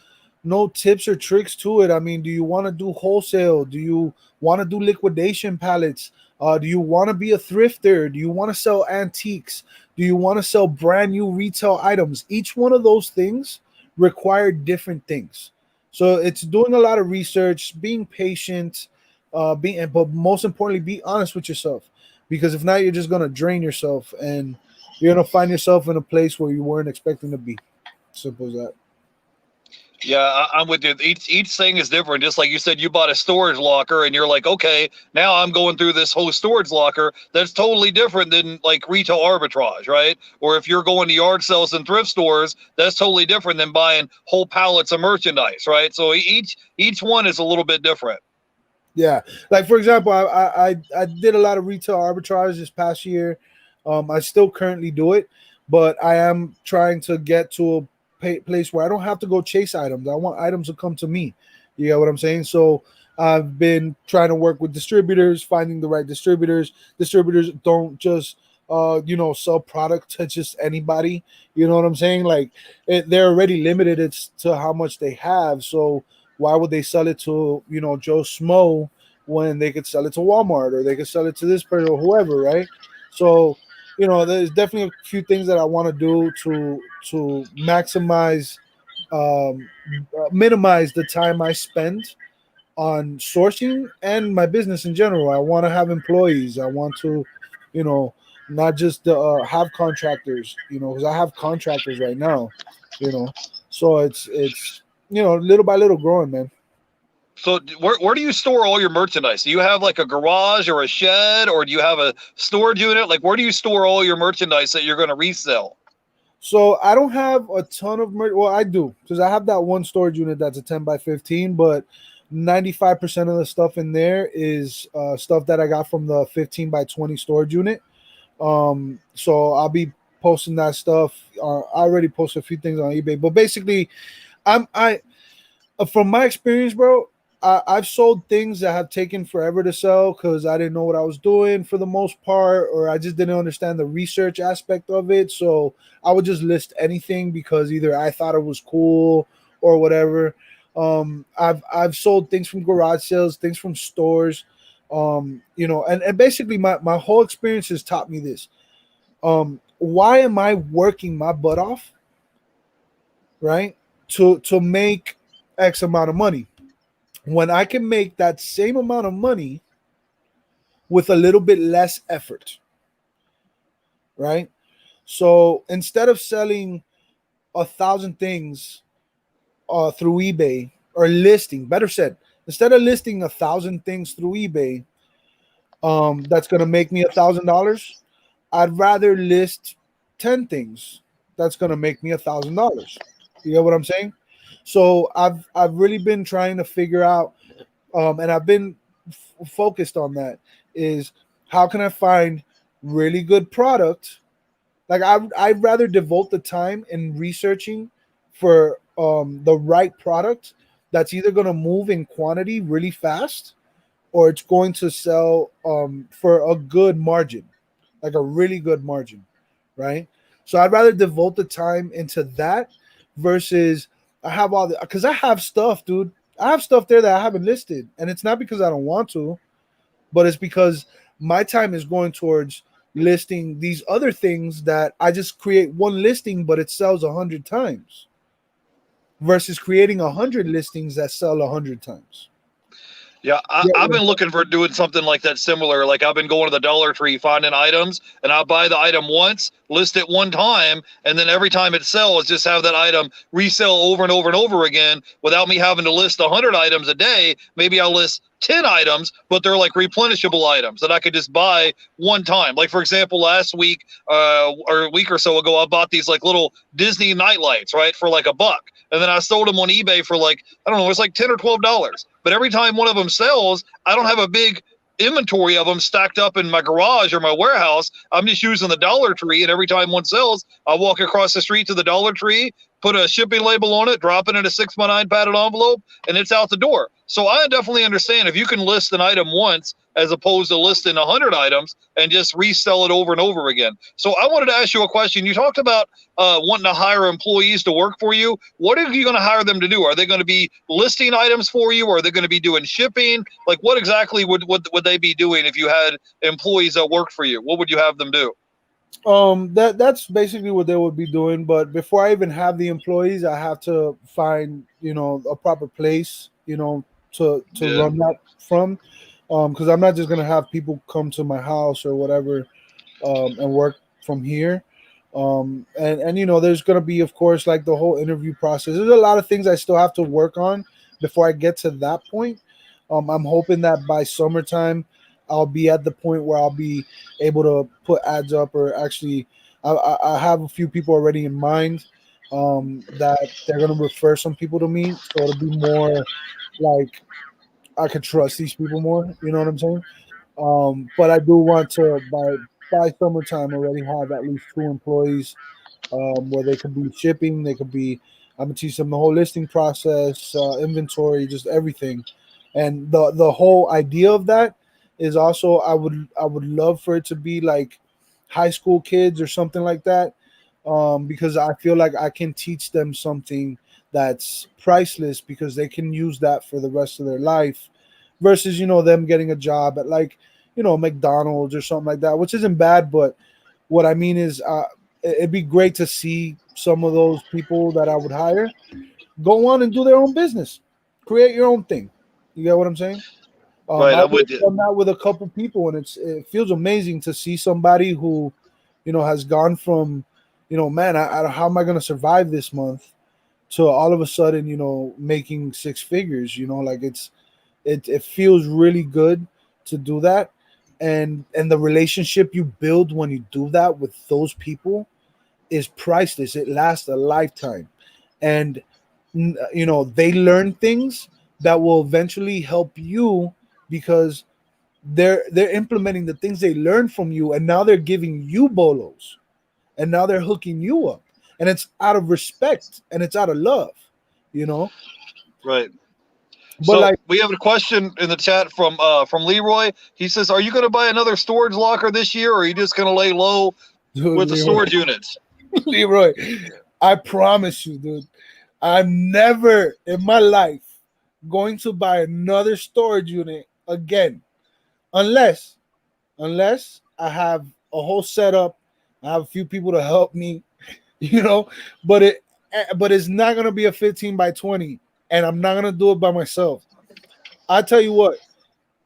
tips or tricks to it. I mean, do you want to do wholesale? Do you want to do liquidation pallets? Do you want to be a thrifter? Do you want to sell antiques? Do you want to sell brand new retail items? Each one of those things require different things. So it's doing a lot of research, being patient, but most importantly, be honest with yourself. Because if not, you're just gonna drain yourself, and you're gonna find yourself in a place where you weren't expecting to be. Simple as that. Yeah, I'm with you. Each thing is different. Just like you said, you bought a storage locker, and you're like, okay, now I'm going through this whole storage locker. That's totally different than like retail arbitrage, right? Or if you're going to yard sales and thrift stores, that's totally different than buying whole pallets of merchandise, right? So each one is a little bit different. Yeah, like for example, I did a lot of retail arbitrage this past year. I still currently do it, but I am trying to get to a place where I don't have to go chase items. I want items to come to me. You get what I'm saying? So I've been trying to work with distributors, finding the right distributors. Distributors don't just sell product to just anybody. You know what I'm saying? Like they're already limited it's to how much they have. So why would they sell it to Joe Smo when they could sell it to Walmart or they could sell it to this person or whoever, right? So there's definitely a few things that I want to do to maximize, minimize the time I spend on sourcing and my business in general. I want to have employees. I want to, you know, not just have contractors. Because I have contractors right now. You know, so it's little by little growing, man. So where do you store all your merchandise? Do you have like a garage or a shed, or do you have a storage unit? Like where do you store all your merchandise that you're going to resell? So I don't have a ton of merch. Well, I do because I have that one storage unit that's a 10 by 15, but 95% of the stuff in there is stuff that I got from the 15 by 20 storage unit. So I'll be posting that stuff. I already posted a few things on eBay, but basically, I from my experience, bro, I've sold things that have taken forever to sell because I didn't know what I was doing for the most part, or I just didn't understand the research aspect of it. So I would just list anything because either I thought it was cool or whatever. I've sold things from garage sales, things from stores, and basically my whole experience has taught me this. Why am I working my butt off, right? To make X amount of money when I can make that same amount of money with a little bit less effort, right? So instead of selling 1,000 things through eBay or listing, better said, instead of listing 1,000 things through eBay, that's gonna make me $1,000. I'd rather list 10 things that's gonna make me $1,000. You get what I'm saying? So I've really been trying to figure out, and I've been focused on that, is how can I find really good product. Like I'd rather devote the time in researching for the right product that's either going to move in quantity really fast or it's going to sell for a good margin, like a really good margin, right? So I'd rather devote the time into that versus I have all the because I have stuff, dude. I have stuff there that I haven't listed, and it's not because I don't want to, but it's because my time is going towards listing these other things that I just create one listing, but it sells 100 times versus creating 100 listings that sell 100 times. Yeah, Yeah, I've been looking for doing something like that similar. Like I've been going to the Dollar Tree finding items, and I buy the item once, list it one time, and then every time it sells, just have that item resell over and over and over again without me having to list 100 items a day. Maybe I'll list 10 items, but they're like replenishable items that I could just buy one time. Like, for example, last week or a week or so ago, I bought these like little Disney night lights, right, for like $1. And then I sold them on eBay for like, I don't know, it's like 10 or $12. But every time one of them sells, I don't have a big inventory of them stacked up in my garage or my warehouse. I'm just using the Dollar Tree, and every time one sells, I walk across the street to the Dollar Tree, put a shipping label on it, drop it in a 6x9 padded envelope, and it's out the door. So I definitely understand if you can list an item once as opposed to listing 100 items and just resell it over and over again. So I wanted to ask you a question. You talked about wanting to hire employees to work for you. What are you going to hire them to do? Are they going to be listing items for you? Or are they going to be doing shipping? Like, what exactly would they be doing if you had employees that work for you? What would you have them do? That's basically what they would be doing. But before I even have the employees, I have to find, a proper place, to Yeah. run that from. Because I'm not just gonna have people come to my house or whatever, and work from here. And there's gonna be, of course, like the whole interview process. There's a lot of things I still have to work on before I get to that point. I'm hoping that by summertime, I'll be at the point where I'll be able to put ads up, or actually, I have a few people already in mind, that they're gonna refer some people to me, so it'll be more like I could trust these people more. You know what I'm saying? But I do want to by summertime already have at least 2 employees, where they could be shipping, they could be. I'm gonna teach them the whole listing process, inventory, just everything, and the whole idea of that is also I would love for it to be like high school kids or something like that, because I feel like I can teach them something that's priceless, because they can use that for the rest of their life, versus them getting a job at like McDonald's or something like that, which isn't bad, but what I mean is, it'd be great to see some of those people that I would hire go on and do their own business, create your own thing. You get what I'm saying? Right, I've I'm with you. done that with a couple people, and it feels amazing to see somebody who, has gone from, man, how am I going to survive this month, to all of a sudden, making 6 figures. Like it feels really good to do that, and the relationship you build when you do that with those people is priceless. It lasts a lifetime, and they learn things that will eventually help you, because they're implementing the things they learned from you, and now they're giving you bolos, and now they're hooking you up, and it's out of respect and it's out of love, you know. Right. But So like, we have a question in the chat from Leroy. He says, "Are you going to buy another storage locker this year, or are you just going to lay low dude, with the Leroy, storage units?" Leroy, I promise you, dude, I'm never in my life going to buy another storage unit again, unless I have a whole setup, I have a few people to help me, you know. But it's not gonna be a 15 by 20, and I'm not gonna do it by myself. I tell you what,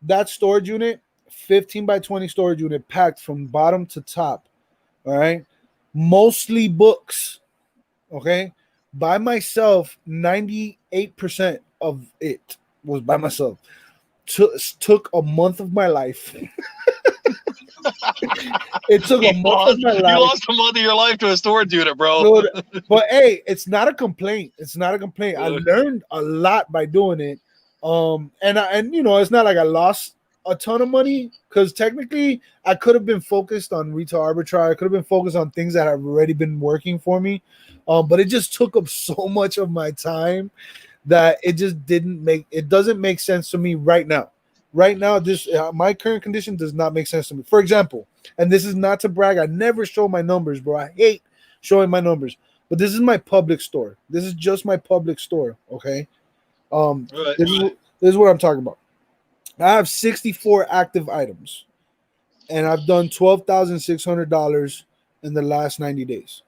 that storage unit, 15 by 20 storage unit, packed from bottom to top. All right, mostly books. Okay, by myself, 98% of it was by myself. Took a month of my life. It took a month of my You life, lost a month of your life to a storage unit, bro. dude. But hey, it's not a complaint. It's not a complaint. I Yeah. learned a lot by doing it. And it's not like I lost a ton of money, because technically I could have been focused on retail arbitrage. I could have been focused on things that have already been working for me. But it just took up so much of my time that it doesn't make sense to me right now. Right now, this my current condition does not make sense to me. For example, and this is not to brag, I never show my numbers, bro. I hate showing my numbers. But this is my public store. This is just my public store. Okay. Right. This is what I'm talking about. I have 64 active items, and I've done $12,600 in the last 90 days.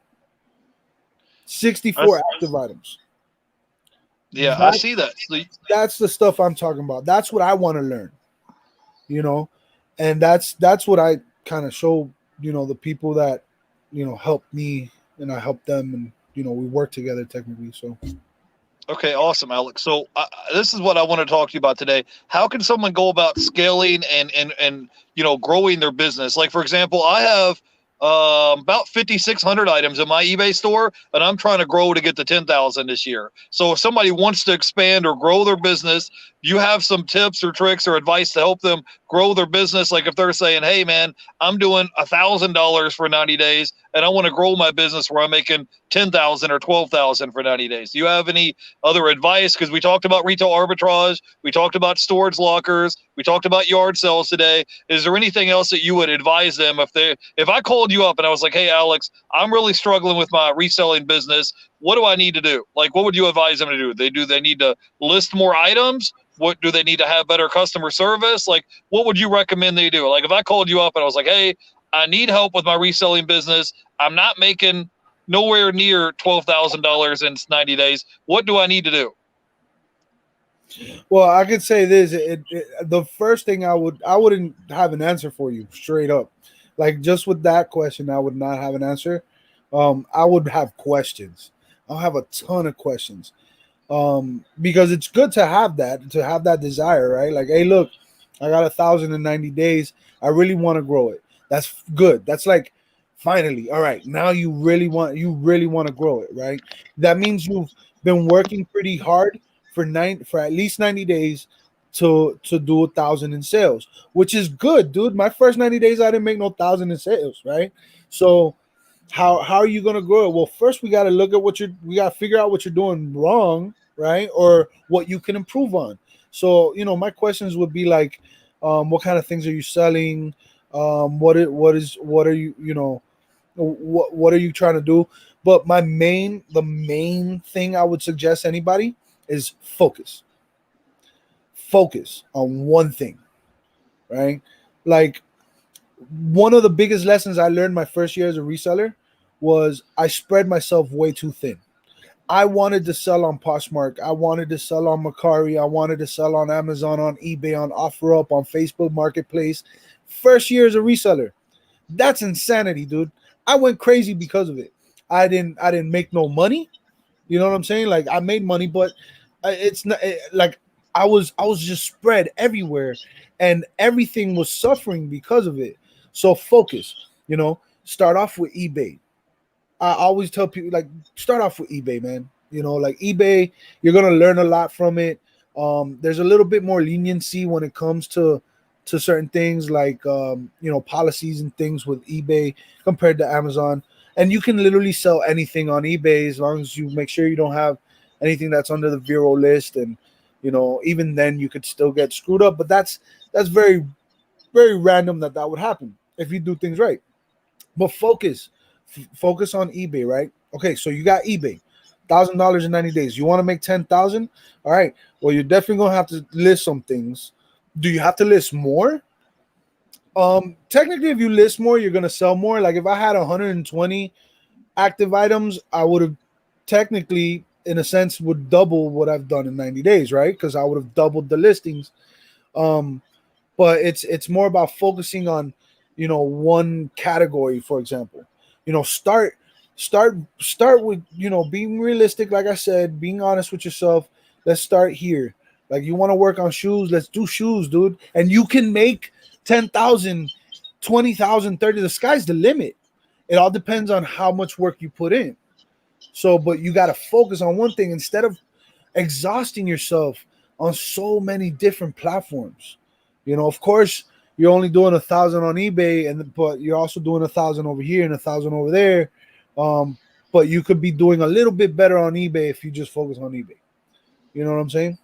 64 active items. Yeah, I That see that. that's the stuff I'm talking about. That's what I want to learn, you know, and that's what I kind of show, the people that help me and I help them, and we work together technically. So Okay, awesome, Alex. So this is what I want to talk to you about today. How can someone go about scaling and growing their business? Like for example, I have about 5,600 items in my eBay store, and I'm trying to grow to get to 10,000 this year. So if somebody wants to expand or grow their business, you have some tips or tricks or advice to help them grow their business. Like if they're saying, "Hey, man, I'm doing $1,000 for 90 days, and I want to grow my business where I'm making 10,000 or 12,000 for 90 days." Do you have any other advice? Because we talked about retail arbitrage, we talked about storage lockers, we talked about yard sales today. Is there anything else that you would advise them if I called you up and I was like, "Hey, Alex, I'm really struggling with my reselling business. What do I need to do?" Like, what would you advise them to do? They need to list more items? What do they need to have better customer service? Like, what would you recommend they do? Like, if I called you up and I was like, "Hey, I need help with my reselling business. I'm not making nowhere near $12,000 in 90 days. What do I need to do?" well, I could say this: the first thing I wouldn't have an answer for you straight up. Like just with that question, I would not have an answer. I would have questions. I'll have a ton of questions. Because it's good to have that desire, right? Like, hey, look, I got 1,090 days. I really want to grow it. That's good. That's like finally, all right. Now you really want to grow it, right? That means you've been working pretty hard for at least 90 days to do 1,000 in sales, which is good, dude. My first 90 days, I didn't make no 1,000 in sales, right? So how are you gonna grow it? Well, first we got to look at we got to figure out what you're doing wrong, right, or what you can improve on. So my questions would be like, what kind of things are you selling? What are you what are you trying to do? But the main thing I would suggest anybody is focus on one thing, right? Like one of the biggest lessons I learned my first year as a reseller was I spread myself way too thin. I wanted to sell on Poshmark. I wanted to sell on Macari. I wanted to sell on Amazon, on eBay, on OfferUp, on Facebook Marketplace. First year as a reseller. That's insanity, dude. I went crazy because of it. I didn't make no money. You know what I'm saying? Like I made money, but it's not like I was just spread everywhere, and everything was suffering because of it. So focus. Start off with eBay. I always tell people like start off with eBay, man. Like eBay, you're gonna learn a lot from it. There's a little bit more leniency when it comes to certain things like policies and things with eBay compared to Amazon. And you can literally sell anything on eBay as long as you make sure you don't have anything that's under the Vero list. And even then you could still get screwed up. But that's very very random that would happen if you do things right. But focus on eBay, right? Okay, so you got eBay, $1,000 in 90 days. You want to make 10,000? All right. Well, you're definitely gonna have to list some things. Do you have to list more? Technically, if you list more, you're gonna sell more. Like if I had 120 active items, I would have technically, in a sense, would double what I've done in 90 days, right? Because I would have doubled the listings. Um, but it's more about focusing on one category, for example. Start with being realistic, like I said, being honest with yourself. Let's start here. Like you want to work on shoes, let's do shoes, dude. And you can make 10,000, 20,000, 30. The sky's the limit. It all depends on how much work you put in. So but you got to focus on one thing instead of exhausting yourself on so many different platforms. Of course, you're only doing 1,000 on eBay, but you're also doing 1,000 over here and 1,000 over there. But you could be doing a little bit better on eBay if you just focus on eBay. You know what I'm saying?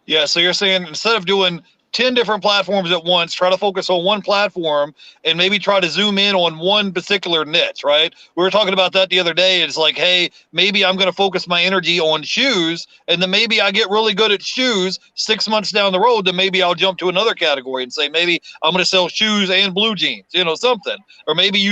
Yeah, so you're saying instead of doing 10 different platforms at once, try to focus on one platform and maybe try to zoom in on one particular niche, right? We were talking about that the other day. It's like, hey, maybe I'm going to focus my energy on shoes, and then maybe I get really good at shoes 6 months down the road, then maybe I'll jump to another category and say, maybe I'm going to sell shoes and blue jeans, something. Or maybe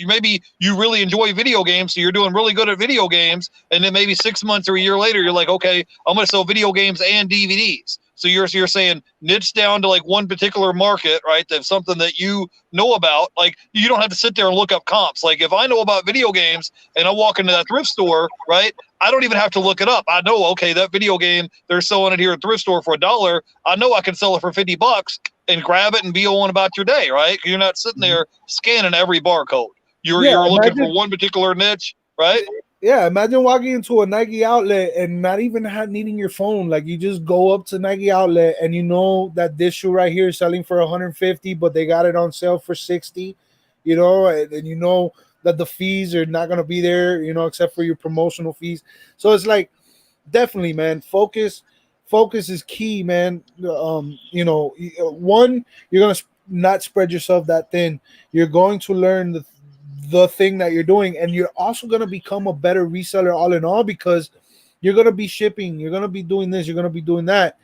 maybe you really enjoy video games, so you're doing really good at video games, and then maybe 6 months or a year later, you're like, okay, I'm going to sell video games and DVDs. So you're saying niche down to like one particular market, right? That's something that you know about. Like you don't have to sit there and look up comps. Like if I know about video games and I walk into that thrift store, right? I don't even have to look it up. I know, okay, that video game, they're selling it here at thrift store for $1. I know I can sell it for $50 and grab it and be on about your day, right? You're not sitting there scanning every barcode. Yeah, You're looking for imagine. one particular niche, right? Yeah, imagine walking into a Nike outlet and not even needing your phone. Like you just go up to Nike outlet and you know that this shoe right here is selling for 150, but they got it on sale for 60. You know, and you know that the fees are not gonna be there. You know, except for your promotional fees. So it's like definitely, man. Focus is key, man. You know, one, you're gonna not spread yourself that thin. You're going to learn the thing that you're doing, and you're also gonna become a better reseller all in all because you're gonna be shipping, you're gonna be doing this, you're gonna be doing that,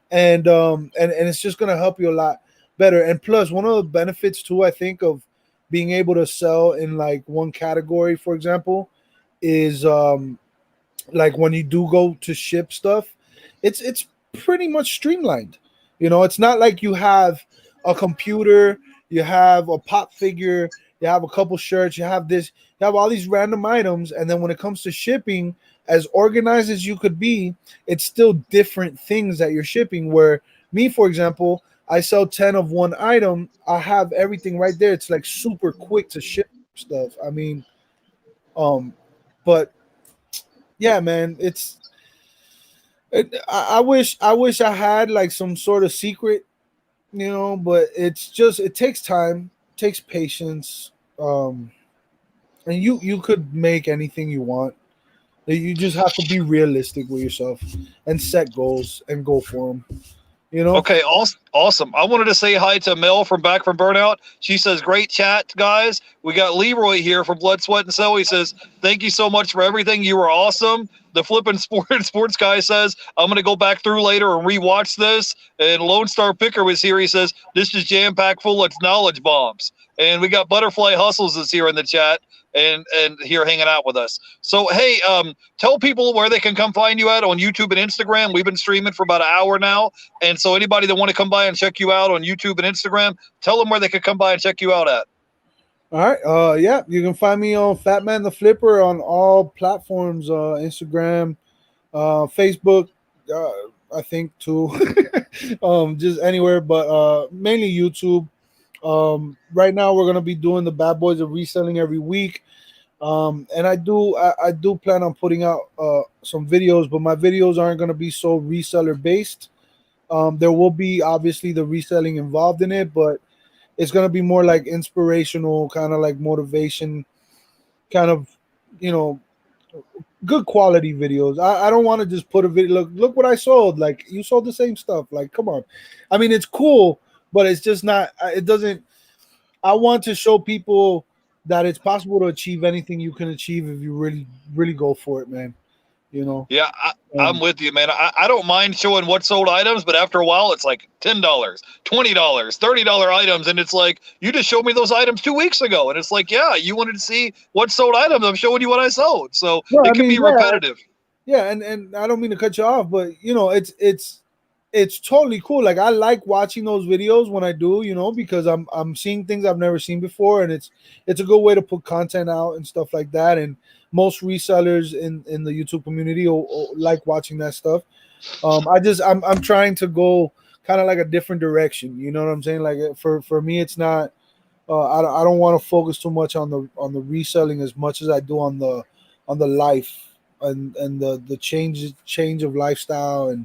and it's just gonna help you a lot better. And plus, one of the benefits too, I think, of being able to sell in like one category, for example, is like when you do go to ship stuff, it's pretty much streamlined. You know, it's not like you have a computer, you have a pop figure, you have a couple shirts, you have this, you have all these random items, and then when it comes to shipping, as organized as you could be, it's still different things that you're shipping. Where me, for example, I sell 10 of one item, I have everything right there. It's like super quick to ship stuff. I mean, um, but yeah, man, I wish I had like some sort of secret, you know, but it's just it takes time, takes patience, and you could make anything you want. You just have to be realistic with yourself and set goals and go for them. You know. Okay, awesome. I wanted to say hi to Mel from Back from Burnout. She says, great chat, guys. We got Leroy here from Blood, Sweat, and Soul. He says, thank you so much for everything. You were awesome. The flipping sports guy says, I'm going to go back through later and rewatch this. And Lone Star Picker was here. He says, this is jam-packed full of knowledge bombs. And we got Butterfly Hustles is here in the chat and here hanging out with us. So, hey, tell people where they can come find you at on YouTube and Instagram. We've been streaming for about an hour now. And so anybody that want to come by and check you out on YouTube and Instagram, tell them where they can come by and check you out at. All right. Yeah, you can find me on Fatman The Flipper on all platforms, Instagram, Facebook, I think too, just anywhere, but mainly YouTube. Right now we're gonna be doing the Bad Boys of Reselling every week, and I do plan on putting out some videos, but my videos aren't gonna be so reseller based. There will be obviously the reselling involved in it, but it's gonna be more like inspirational, kind of like motivation, kind of, you know, good quality videos. I don't want to just put a video. Look what I sold. Like you sold the same stuff. Like come on. I mean it's cool, but it's just not. It doesn't. I want to show people that it's possible to achieve anything you can achieve if you really go for it, man. You know. Yeah, I'm with you, man. I don't mind showing what sold items, but after a while, it's like $10, $20, $30 items. And it's like, you just showed me those items 2 weeks ago. And it's like, yeah, you wanted to see what sold items. I'm showing you what I sold. So Well, I it can mean, be repetitive. yeah, and I don't mean to cut you off, but you know, it's totally cool. Like I like watching those videos when I do, you know, because I'm seeing things I've never seen before, and it's a good way to put content out and stuff like that. And most resellers in the YouTube community will like watching that stuff. I'm trying to go kind of like a different direction. You know what I'm saying? Like for me, it's not. I don't want to focus too much on the reselling as much as I do on the life and the change of lifestyle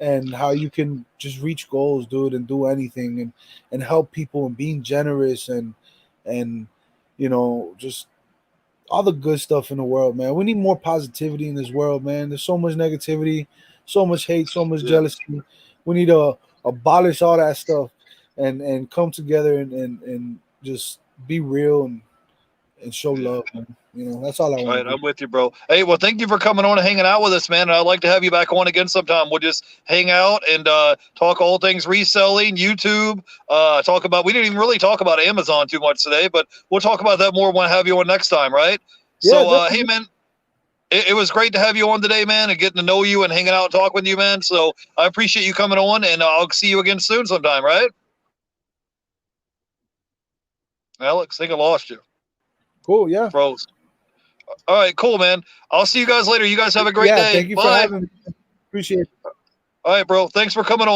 and how you can just reach goals, dude, and do anything and help people and being generous and you know just all the good stuff in the world, man. We need more positivity in this world, man. There's so much negativity, so much hate, so much jealousy. We need to abolish all that stuff and come together and just be real and show love, man. You know, that's all I All want right, to do. I'm with you, bro. Hey, well, thank you for coming on and hanging out with us, man. And I'd like to have you back on again sometime. We'll just hang out and talk all things reselling, YouTube. Talk about. We didn't even really talk about Amazon too much today, but we'll talk about that more when I have you on next time, right? Yeah, So, hey, definitely. man. it was great to have you on today, man, and getting to know you and hanging out and talk with you, man. So I appreciate you coming on, and I'll see you again soon sometime, right? Alex, I think I lost you. Cool. Yeah. Froze. All right, cool, man. I'll see you guys later. You guys have a great Yeah. day. Thank you for Bye. having me. Appreciate it. All right, bro. Thanks for coming on.